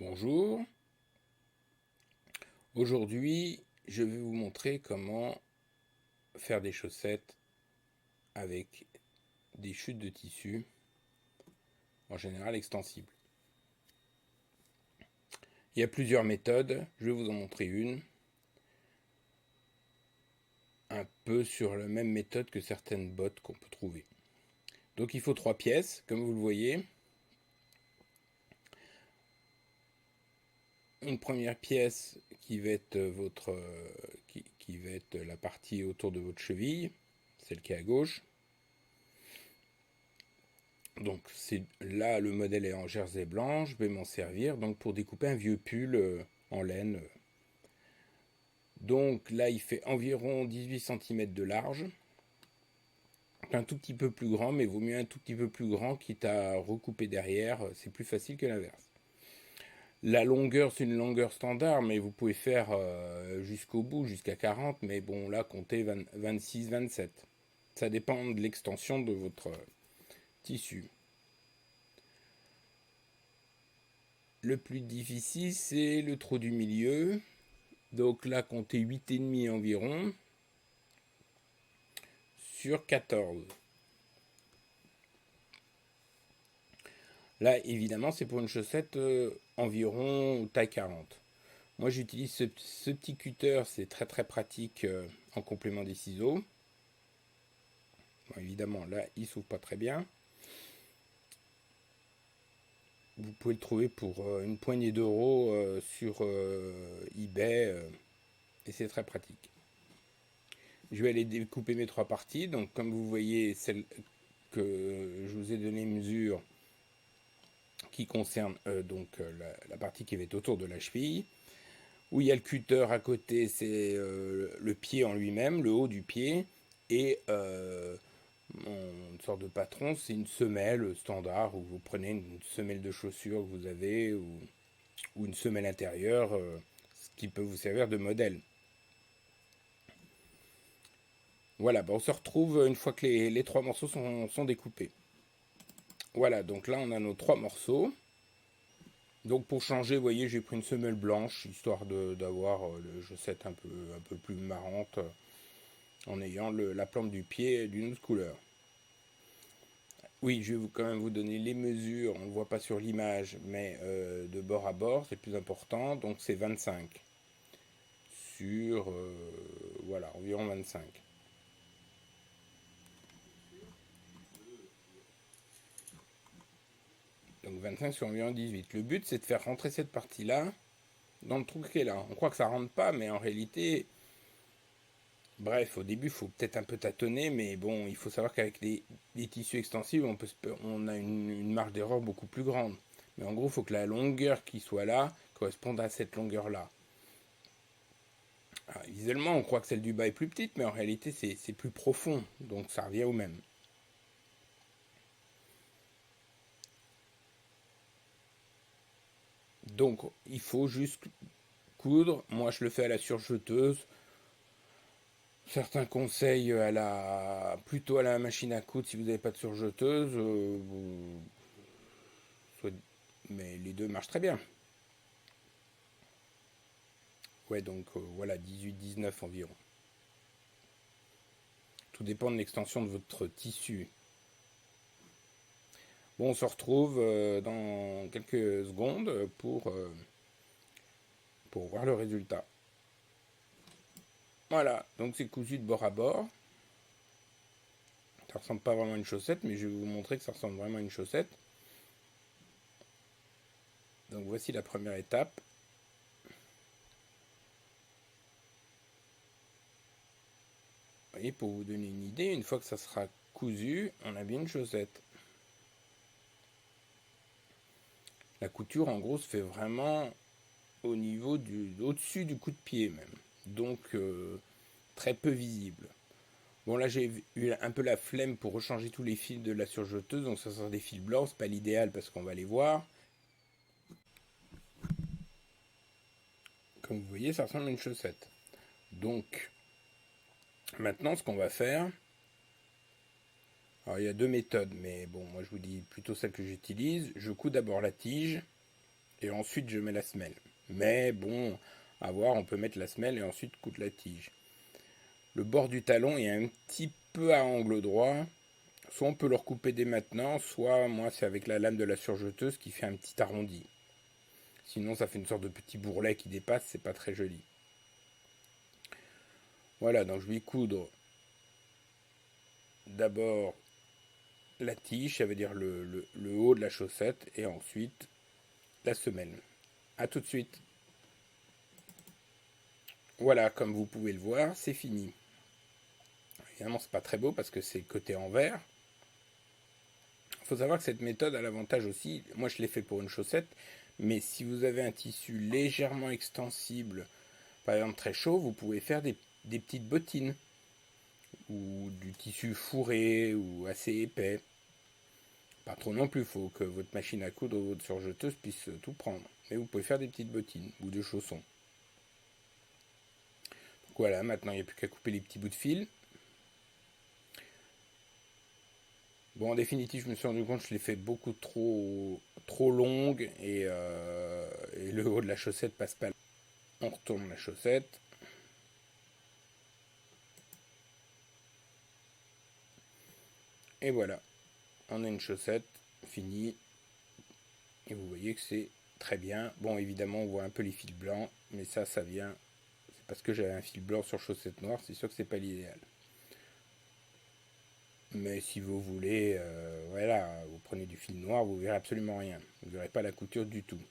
Bonjour, aujourd'hui je vais vous montrer comment faire des chaussettes avec des chutes de tissu, en général extensibles. Il y a plusieurs méthodes, je vais vous en montrer une, un peu sur la même méthode que certaines bottes qu'on peut trouver. Donc il faut 3 pièces, comme vous le voyez. Une première pièce qui va être qui va être la partie autour de votre cheville, celle qui est à gauche. Donc c'est là, le modèle est en jersey blanc, je vais m'en servir donc pour découper un vieux pull en laine. Donc là il fait environ 18 cm de large, un tout petit peu plus grand, mais vaut mieux un tout petit peu plus grand, quitte à recouper derrière, c'est plus facile que l'inverse. La longueur, c'est une longueur standard, mais vous pouvez faire jusqu'au bout, jusqu'à 40, mais bon là comptez 26, 27. Ça dépend de l'extension de votre tissu. Le plus difficile, c'est le trou du milieu. Donc là, comptez 8,5 environ sur 14. Là, évidemment, c'est pour une chaussette environ taille 40. Moi, j'utilise ce petit cutter, c'est très très pratique en complément des ciseaux. Bon, évidemment, là, il s'ouvre pas très bien. Vous pouvez le trouver pour une poignée d'euros sur eBay et c'est très pratique. Je vais aller découper mes 3 parties. Donc, comme vous voyez, celle que je vous ai donné mesure qui concerne la partie qui va être autour de la cheville. Où il y a le cutter à côté, c'est le pied en lui-même, le haut du pied. Et une sorte de patron, c'est une semelle standard où vous prenez une semelle de chaussure que vous avez ou une semelle intérieure, ce qui peut vous servir de modèle. Voilà, on se retrouve une fois que les 3 morceaux sont découpés. Voilà, donc là on a nos 3 morceaux. Donc pour changer, vous voyez, j'ai pris une semelle blanche, histoire d'avoir les chaussettes un peu plus marrantes, en ayant la plante du pied d'une autre couleur. Oui, je vais quand même vous donner les mesures, on ne le voit pas sur l'image, mais de bord à bord, c'est plus important, donc c'est 25 sur, voilà, environ 25. Donc 25 sur environ 18. Le but, c'est de faire rentrer cette partie-là dans le trou qui est là. On croit que ça rentre pas, mais en réalité, bref, au début, il faut peut-être un peu tâtonner, mais bon, il faut savoir qu'avec les tissus extensibles, on a une marge d'erreur beaucoup plus grande. Mais en gros, il faut que la longueur qui soit là corresponde à cette longueur-là. Visuellement, on croit que celle du bas est plus petite, mais en réalité, c'est plus profond, donc ça revient au même. Donc, il faut juste coudre. Moi, je le fais à la surjeteuse. Certains conseillent plutôt à la machine à coudre si vous n'avez pas de surjeteuse. Mais les deux marchent très bien. Ouais, donc voilà, 18-19 environ. Tout dépend de l'extension de votre tissu. Bon, on se retrouve dans quelques secondes pour voir le résultat. Voilà, donc c'est cousu de bord à bord. Ça ressemble pas vraiment à une chaussette, mais je vais vous montrer que ça ressemble vraiment à une chaussette. Donc voici la première étape. Vous voyez, pour vous donner une idée, une fois que ça sera cousu, on a bien une chaussette. La couture, en gros, se fait vraiment au-dessus du coup de pied même. Donc très peu visible. Bon, là j'ai eu un peu la flemme pour rechanger tous les fils de la surjeteuse, donc ça sera des fils blancs, c'est pas l'idéal parce qu'on va les voir. Comme vous voyez, ça ressemble à une chaussette. Donc maintenant, ce qu'on va faire, alors il y a 2 méthodes, mais bon, moi je vous dis plutôt celle que j'utilise. Je couds d'abord la tige Et ensuite je mets la semelle. Mais bon, à voir, on peut mettre la semelle et ensuite coudre la tige. Le bord du talon est un petit peu à angle droit. Soit on peut le recouper dès maintenant, soit moi c'est avec la lame de la surjeteuse qui fait un petit arrondi. Sinon ça fait une sorte de petit bourrelet qui dépasse, c'est pas très joli. Voilà, donc je vais coudre d'abord la tige, ça veut dire le haut de la chaussette, et ensuite la semelle. A tout de suite. Voilà, comme vous pouvez le voir, c'est fini. Évidemment, c'est pas très beau parce que c'est côté envers. Il faut savoir que cette méthode a l'avantage aussi, moi je l'ai fait pour une chaussette, mais si vous avez un tissu légèrement extensible, par exemple très chaud, vous pouvez faire des petites bottines ou du tissu fourré ou assez épais. Pas trop non plus, il faut que votre machine à coudre ou votre surjeteuse puisse tout prendre. Mais vous pouvez faire des petites bottines ou des chaussons. Donc voilà, maintenant il n'y a plus qu'à couper les petits bouts de fil. Bon, en définitive, je me suis rendu compte que je l'ai fait beaucoup trop longue et le haut de la chaussette passe pas. On retourne la chaussette. Et voilà, on a une chaussette finie. Et vous voyez que c'est très bien. Bon, évidemment, on voit un peu les fils blancs, mais ça vient. C'est parce que j'avais un fil blanc sur chaussette noire, c'est sûr que c'est pas l'idéal. Mais si vous voulez, voilà, vous prenez du fil noir, vous verrez absolument rien. Vous verrez pas la couture du tout.